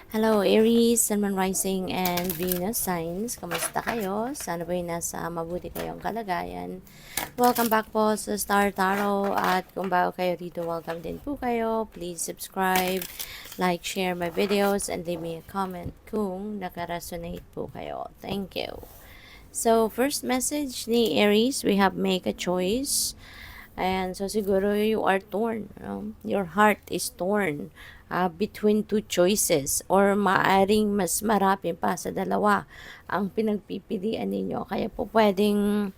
Hello Aries, Sun, Moon, Rising, and Venus signs. Kamusta kayo? Sana ba'y nasa mabuti kayong kalagayan. Welcome back po sa Star Tarot. At kung bago kayo dito, welcome din po kayo. Please subscribe, like, share my videos, and leave me a comment kung nakaresonate po kayo. Thank you. So, first message ni Aries, we have make a choice. And so siguro you are torn. Your heart is torn between two choices or maaring mas marami pa sa dalawa ang pinagpipilian ninyo. Kaya po pwedeng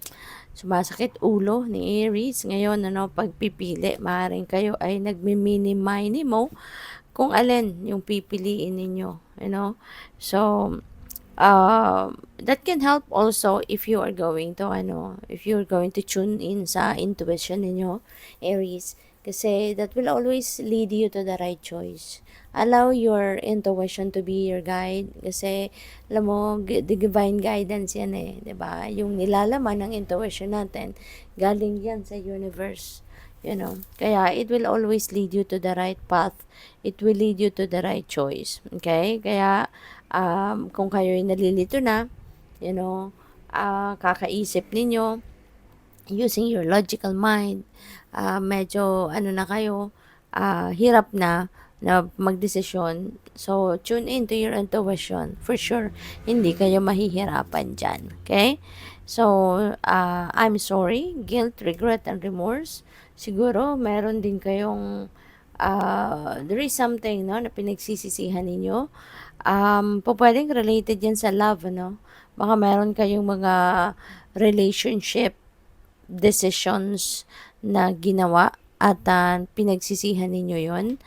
sumasakit ulo ni Aries ngayon, pagpipili. Maaring kayo ay nagmi-mini mo kung alin yung pipiliin ninyo. So, that can help also if you are going to if you're going to tune in sa intuition ninyo, Aries, kasi that will always lead you to the right choice. Allow your intuition to be your guide kasi alam mo, the divine guidance yan 'di ba? Yung nilalaman ng intuition natin galing yan sa universe. Kaya it will always lead you to the right path. It will lead you to the right choice. Okay? Kaya kung kayo'y nalilito na, kakaisip ninyo using your logical mind, medyo na kayo, hirap na magdesisyon. So, tune in to your intuition. For sure, hindi kayo mahihirapan dyan. Okay? So, I'm sorry, guilt, regret, and remorse. Siguro, meron din kayong, there is something, na pinagsisisihan ninyo. Pwedeng related yan sa love, Baka meron kayong mga relationship decisions na ginawa at pinagsisihan ninyo yon.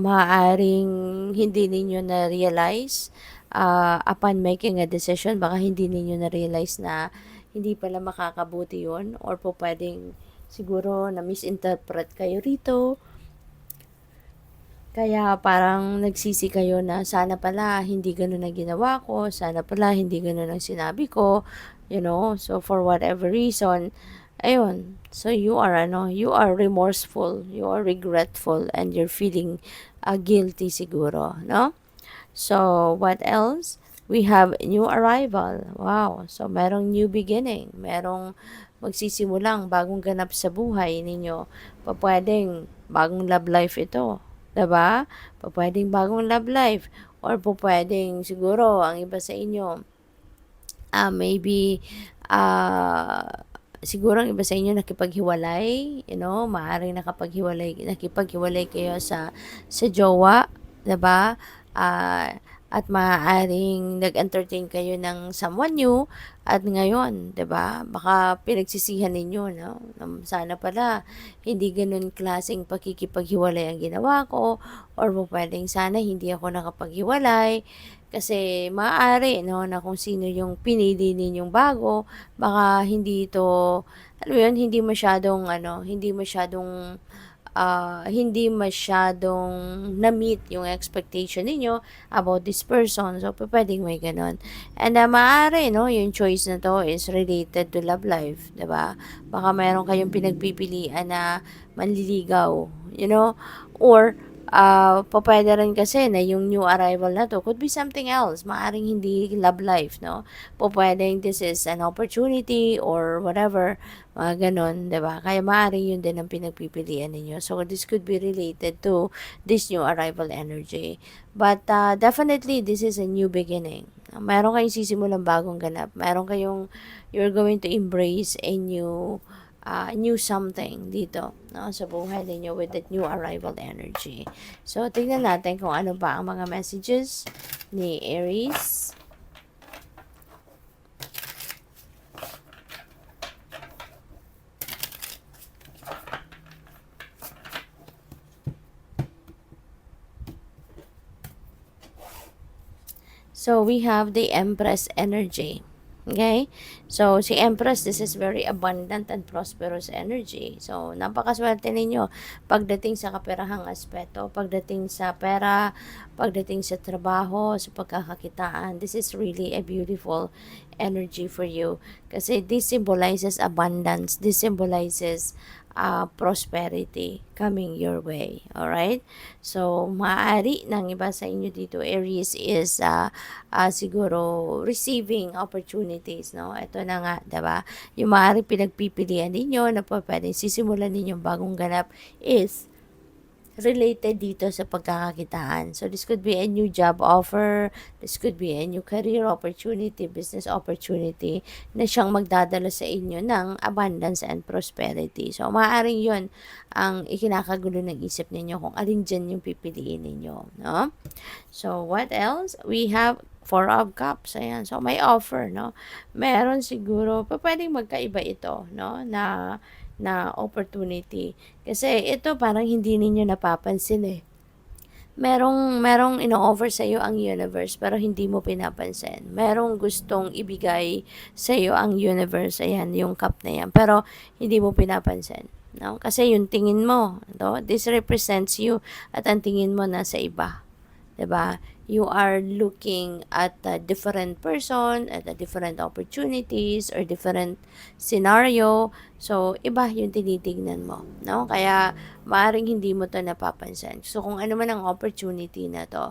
Maaaring hindi ninyo na-realize upon making a decision, baka hindi ninyo na-realize na hindi pala makakabuti yon, or pwedeng siguro na misinterpret kayo rito. Kaya parang nagsisi kayo na sana pala hindi ganun ang ginawa ko, sana pala hindi ganun ang sinabi ko, So for whatever reason, ayun. So you are remorseful, you are regretful, and you're feeling guilty siguro, no? So what else? We have new arrival. Wow. So merong new beginning, merong magsisimulang bagong ganap sa buhay ninyo. Pwedeng bagong love life ito. Diba? Pwedeng bagong love life. Or pwedeng siguro ang iba sa inyo, maybe, siguro ang iba sa inyo nakipaghiwalay, maaaring nakipaghiwalay kayo sa jowa, 'di ba? At maaaring nag-entertain kayo ng someone new at ngayon, 'di ba? Baka pinagsisihan ninyo, no? Sana pala hindi ganun klaseng pakikipaghiwalay ang ginawa ko, or pwedeng sana hindi ako nakapaghiwalay kasi maaari, na kung sino yung pinili ninyong bago, baka hindi ito, alam mo yun, hindi masyadong na-meet yung expectation ninyo about this person. So, pwedeng may ganun. And maaari, yung choice na to is related to love life, 'di ba? Baka mayroon kayong pinagpipilian na manliligaw, or pwede rin kasi na yung new arrival na to could be something else. Maaring hindi love life, no? Pwedeng this is an opportunity or whatever, mga ganon, diba? Kaya maaring yun din ang pinagpipilian ninyo. So, this could be related to this new arrival energy. But definitely, this is a new beginning. Meron kayong sisimulang bagong ganap. You're going to embrace a new something dito, no, sa buhay ninyo with that new arrival energy. So, tingnan natin kung ano ba ang mga messages ni Aries. So, we have the Empress energy. Okay? So, si Empress, this is very abundant and prosperous energy. So, napakaswerte ninyo pagdating sa kaperahang aspeto, pagdating sa pera, pagdating sa trabaho, sa pagkakakitaan. This is really a beautiful energy for you. Kasi this symbolizes abundance. This symbolizes prosperity coming your way. Alright? So, maaari ng iba sa inyo dito, Aries, is siguro receiving opportunities, no? Ito na nga, diba? Yung maaari pinagpipilian ninyo na pwedeng sisimulan ninyong bagong ganap is related dito sa pagkakakitaan. So, this could be a new job offer, this could be a new career opportunity, business opportunity na siyang magdadala sa inyo ng abundance and prosperity. So, maaaring yun ang ikinakagulo ng isip ninyo kung alin dyan yung pipiliin ninyo. No? So, what else? We have Four of Cups. Ayan. So, may offer, no? Meron siguro, pwedeng magkaiba ito, no? Na opportunity. Kasi ito parang hindi ninyo napapansin eh. Merong ino-offer sa iyo ang universe pero hindi mo pinapansin. Merong gustong ibigay sa iyo ang universe, ayan, yung cup na yan, pero hindi mo pinapansin. No? Kasi yung tingin mo, no? This represents you at ang tingin mo nasa iba. 'Di ba? You are looking at a different person, at a different opportunities or different scenario. So, iba yung tinitingnan mo, no? Kaya maaring hindi mo 'to napapansin. So, kung ano man ang opportunity na 'to,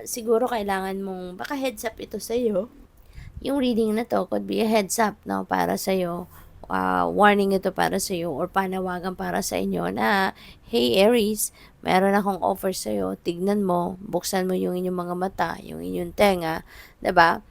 siguro kailangan mong baka heads up ito sa iyo. Yung reading na 'to could be a heads up, no, para sa iyo. Warning ito para sa iyo or panawagan para sa inyo na, hey Aries, meron akong offer sa iyo, tignan mo, buksan mo yung inyong mga mata, yung inyong tenga, 'di ba?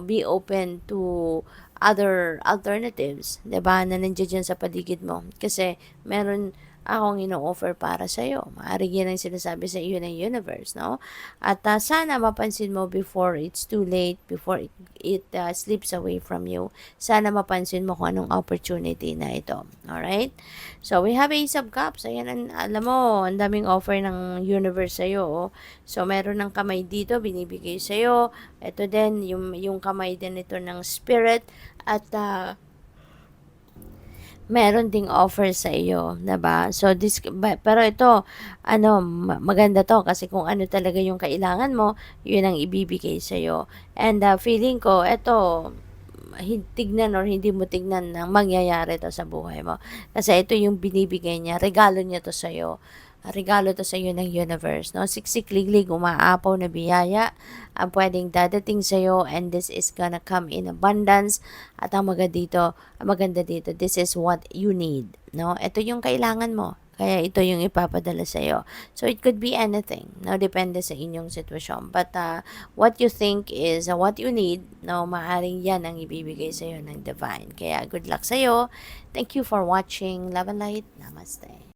Be open to other alternatives, 'di ba? Na nandiyan dyan sa paligid mo. Kasi meron akong ino-offer para sa iyo. Maaari yan ang sinasabi sa iyo ng universe, no? At sana mapansin mo before it's too late, before it slips away from you. Sana mapansin mo kung anong opportunity na ito. Alright? So, we have Ace of Cups. Ayan, alam mo, ang daming offer ng universe sa iyo. Oh. So, meron ng kamay dito, binibigay sa iyo. Ito din, yung kamay din ito ng spirit. At meron ding offer sa iyo, 'di ba? So pero ito maganda 'to kasi kung ano talaga yung kailangan mo, 'yun ang ibibigay sa iyo. And feeling ko ito tignan or hindi mo tignan ng mangyayari to sa buhay mo. Kasi ito yung binibigay niya, regalo niya to sa iyo. Regalo to sa iyo ng universe, no? Siksikliglig, umaapaw na biyaya ang pwedeng dadating sa iyo, and this is gonna come in abundance. At ang maganda dito, this is what you need, no? Ito yung kailangan mo. Kaya ito yung ipapadala sa iyo. So, it could be anything, no? Depende sa inyong sitwasyon. But, what you think is what you need, no? Maaring yan ang ibibigay sa iyo ng divine. Kaya, good luck sa iyo. Thank you for watching. Love and light. Namaste.